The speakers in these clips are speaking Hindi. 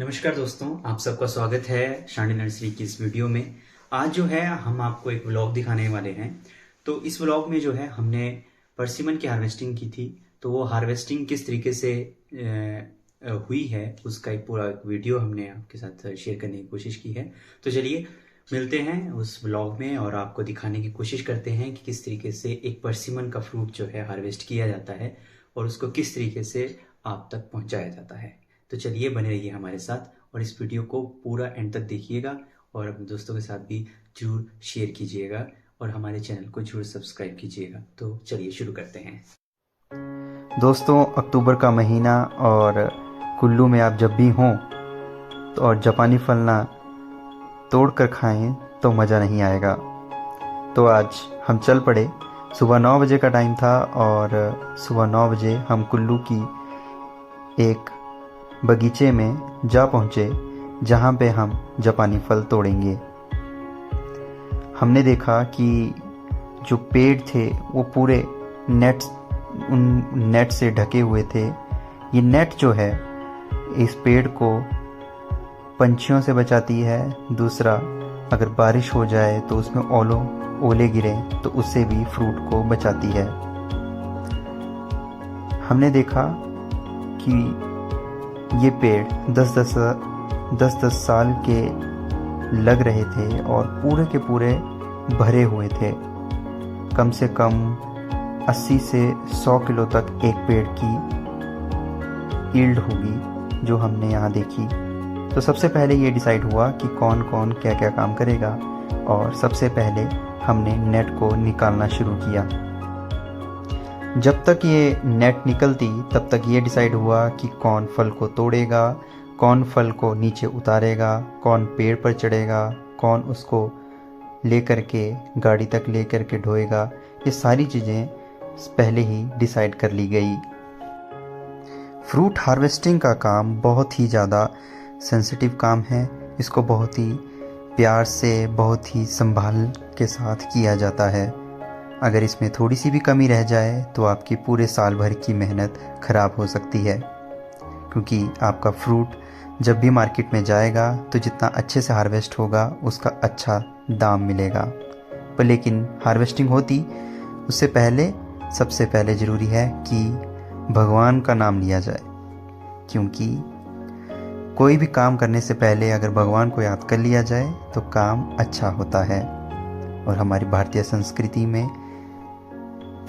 नमस्कार दोस्तों, आप सबका स्वागत है शांडी नर्सरी की इस वीडियो में। आज जो है हम आपको एक व्लॉग दिखाने वाले हैं। तो इस व्लॉग में जो है हमने परसिमन की हार्वेस्टिंग की थी। तो वो हार्वेस्टिंग किस तरीके से हुई है उसका एक पूरा वीडियो हमने आपके साथ शेयर करने की कोशिश की है। तो चलिए मिलते हैं उस व्लॉग में और आपको दिखाने की कोशिश करते हैं कि किस तरीके से एक परसिमन का फ्रूट जो है हार्वेस्ट किया जाता है और उसको किस तरीके से आप तक पहुंचाया जाता है। तो चलिए बने रहिए हमारे साथ और इस वीडियो को पूरा एंड तक देखिएगा और अपने दोस्तों के साथ भी जरूर शेयर कीजिएगा और हमारे चैनल को जरूर सब्सक्राइब कीजिएगा। तो चलिए शुरू करते हैं। दोस्तों, अक्टूबर का महीना और कुल्लू में आप जब भी हों तो और जापानी फल ना तोड़ कर खाएं तो मज़ा नहीं आएगा। तो आज हम चल पड़े। सुबह 9 बजे का टाइम था और सुबह 9 बजे हम कुल्लू की एक बगीचे में जा पहुँचे जहाँ पे हम जापानी फल तोड़ेंगे। हमने देखा कि जो पेड़ थे वो पूरे नेट से ढके हुए थे। ये नेट जो है इस पेड़ को पंछियों से बचाती है। दूसरा, अगर बारिश हो जाए तो उसमें ओले गिरे तो उससे भी फ्रूट को बचाती है। हमने देखा कि ये पेड़ 10-10 साल के लग रहे थे और पूरे के पूरे भरे हुए थे। कम से कम 80 से 100 किलो तक एक पेड़ की यील्ड होगी जो हमने यहाँ देखी। तो सबसे पहले ये डिसाइड हुआ कि कौन कौन क्या क्या काम करेगा और सबसे पहले हमने नेट को निकालना शुरू किया। जब तक ये नेट निकलती तब तक ये डिसाइड हुआ कि कौन फल को तोड़ेगा, कौन फल को नीचे उतारेगा, कौन पेड़ पर चढ़ेगा, कौन उसको लेकर के गाड़ी तक लेकर के ढोएगा। ये सारी चीज़ें पहले ही डिसाइड कर ली गई। फ्रूट हार्वेस्टिंग का काम बहुत ही ज़्यादा सेंसिटिव काम है। इसको बहुत ही प्यार से, बहुत ही संभाल के साथ किया जाता है। अगर इसमें थोड़ी सी भी कमी रह जाए तो आपकी पूरे साल भर की मेहनत ख़राब हो सकती है, क्योंकि आपका फ्रूट जब भी मार्केट में जाएगा तो जितना अच्छे से हार्वेस्ट होगा उसका अच्छा दाम मिलेगा। पर लेकिन हार्वेस्टिंग होती उससे पहले सबसे पहले ज़रूरी है कि भगवान का नाम लिया जाए, क्योंकि कोई भी काम करने से पहले अगर भगवान को याद कर लिया जाए तो काम अच्छा होता है। और हमारी भारतीय संस्कृति में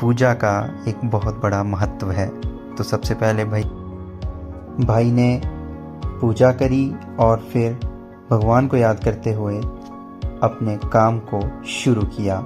पूजा का एक बहुत बड़ा महत्व है। तो सबसे पहले भाई ने पूजा करी और फिर भगवान को याद करते हुए अपने काम को शुरू किया।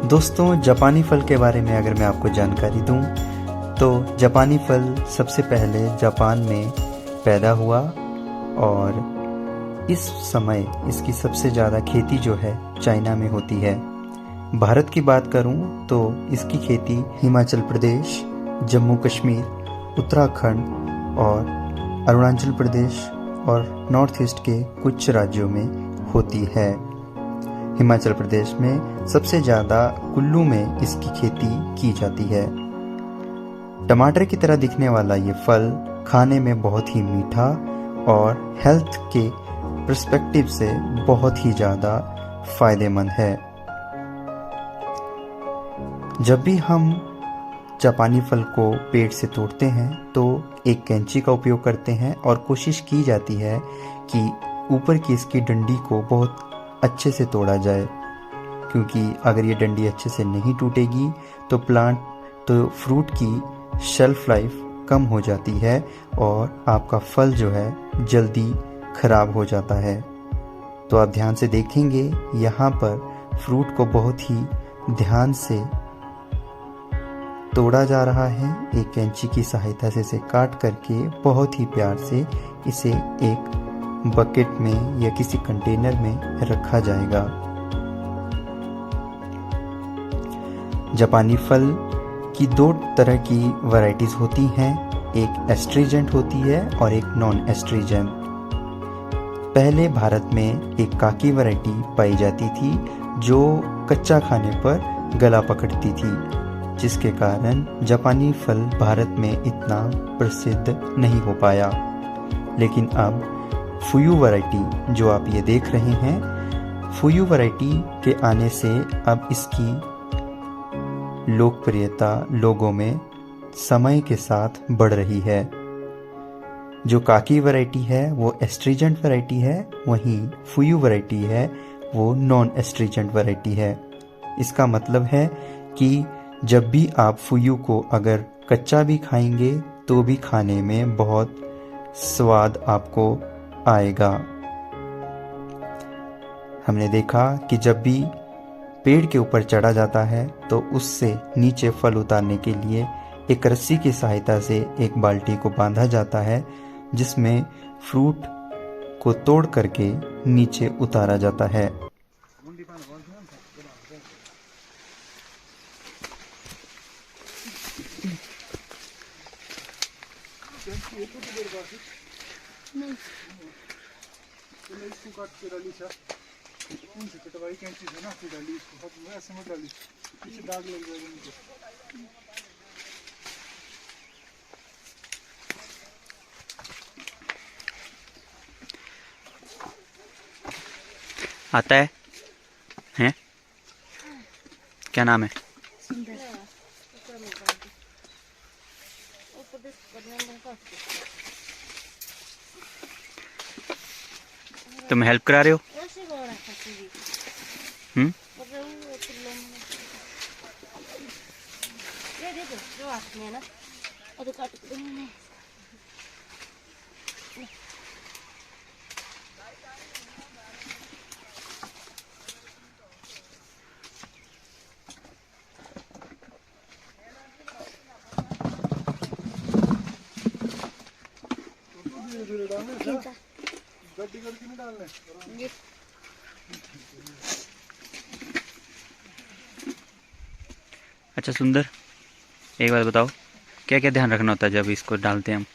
दोस्तों, जापानी फल के बारे में अगर मैं आपको जानकारी दूं तो जापानी फल सबसे पहले जापान में पैदा हुआ और इस समय इसकी सबसे ज़्यादा खेती जो है चाइना में होती है। भारत की बात करूं तो इसकी खेती हिमाचल प्रदेश, जम्मू कश्मीर, उत्तराखंड और अरुणाचल प्रदेश और नॉर्थ ईस्ट के कुछ राज्यों में होती है। हिमाचल प्रदेश में सबसे ज़्यादा कुल्लू में इसकी खेती की जाती है। टमाटर की तरह दिखने वाला ये फल खाने में बहुत ही मीठा और हेल्थ के पर्सपेक्टिव से बहुत ही ज़्यादा फायदेमंद है। जब भी हम जापानी फल को पेड़ से तोड़ते हैं तो एक कैंची का उपयोग करते हैं और कोशिश की जाती है कि ऊपर की इसकी डंडी को बहुत अच्छे से तोड़ा जाए, क्योंकि अगर ये डंडी अच्छे से नहीं टूटेगी तो फ्रूट की शेल्फ लाइफ कम हो जाती है और आपका फल जो है जल्दी ख़राब हो जाता है। तो आप ध्यान से देखेंगे यहाँ पर फ्रूट को बहुत ही ध्यान से तोड़ा जा रहा है। एक कैंची की सहायता से इसे काट करके बहुत ही प्यार से इसे एक बकेट में या किसी कंटेनर में रखा जाएगा। जापानी फल की दो तरह की वैरायटीज होती हैं, एक एस्ट्रीजेंट होती है और एक नॉन एस्ट्रीजेंट। पहले भारत में एक काकी वैरायटी पाई जाती थी जो कच्चा खाने पर गला पकड़ती थी, जिसके कारण जापानी फल भारत में इतना प्रसिद्ध नहीं हो पाया। लेकिन अब फुयू वैरायटी जो आप ये देख रहे हैं, फुयू वैरायटी के आने से अब इसकी लोकप्रियता लोगों में समय के साथ बढ़ रही है। जो काकी वैरायटी है वो एस्ट्रीजेंट वैरायटी है, वहीं फुयू वैरायटी है वो नॉन एस्ट्रीजेंट वैरायटी है। इसका मतलब है कि जब भी आप फुयू को अगर कच्चा भी खाएंगे तो भी खाने में बहुत स्वाद आपको आएगा। हमने देखा कि जब भी पेड़ के ऊपर चढ़ा जाता है तो उससे नीचे फल उतारने के लिए एक रस्सी की सहायता से एक बाल्टी को बांधा जाता है, जिसमें फ्रूट को तोड़ करके नीचे उतारा जाता है। उनसे कटवाई कैंची से ना फिर डाली इसको, ऐसे मत डाली, पीछे दाग लग जाएगा मुझे। आता है हैं? क्या नाम है? तुम हेल्प करा रहे हो? गड्डी करके नहीं डालने। अच्छा सुंदर, एक बात बताओ, क्या क्या ध्यान रखना होता है जब इसको डालते हैं हम?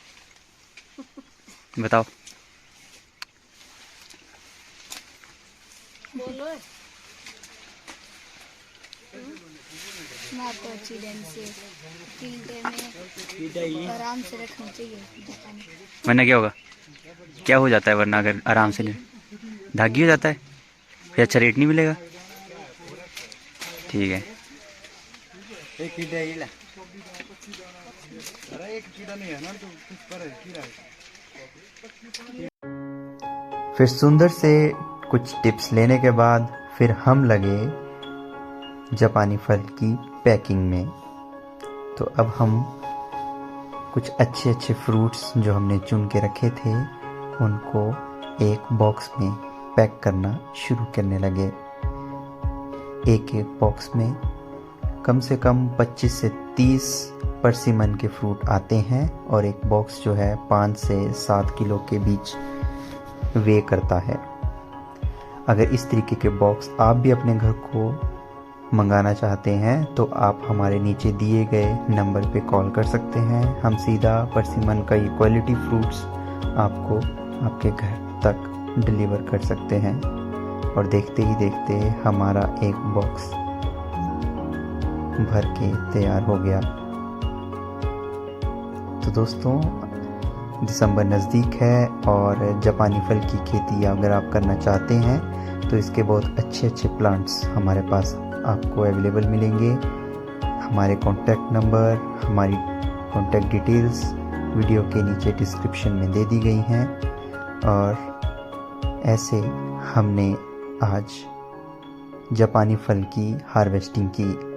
बताओ। बोलो। ना तो अच्छी ढंग से फिल्टर में आराम से रखना चाहिए, वरना क्या होगा? क्या हो जाता है वरना अगर आराम से नहीं? धागी हो जाता है, फिर अच्छा रेट नहीं मिलेगा। ठीक है। एक कीड़ा ही ला, अरे एक कीड़ा नहीं है ना, तो कुछ पर है कीड़ा है। फिर सुंदर से कुछ टिप्स लेने के बाद फिर हम लगे जापानी फल की पैकिंग में। तो अब हम कुछ अच्छे अच्छे फ्रूट्स जो हमने चुन के रखे थे उनको एक बॉक्स में पैक करना शुरू करने लगे। एक एक बॉक्स में कम से कम 25 से 30 परसिमन के फ्रूट आते हैं और एक बॉक्स जो है 5 से 7 किलो के बीच वे करता है। अगर इस तरीके के बॉक्स आप भी अपने घर को मंगाना चाहते हैं तो आप हमारे नीचे दिए गए नंबर पे कॉल कर सकते हैं। हम सीधा परसिमन का ये क्वालिटी फ्रूट्स आपको आपके घर तक डिलीवर कर सकते हैं। और देखते ही देखते हमारा एक बॉक्स भर के तैयार हो गया। तो दोस्तों, दिसंबर नज़दीक है और जापानी फल की खेती अगर आप करना चाहते हैं तो इसके बहुत अच्छे अच्छे प्लांट्स हमारे पास आपको अवेलेबल मिलेंगे। हमारे कॉन्टैक्ट नंबर, हमारी कॉन्टैक्ट डिटेल्स वीडियो के नीचे डिस्क्रिप्शन में दे दी गई हैं। और ऐसे हमने आज जापानी फल की हार्वेस्टिंग की।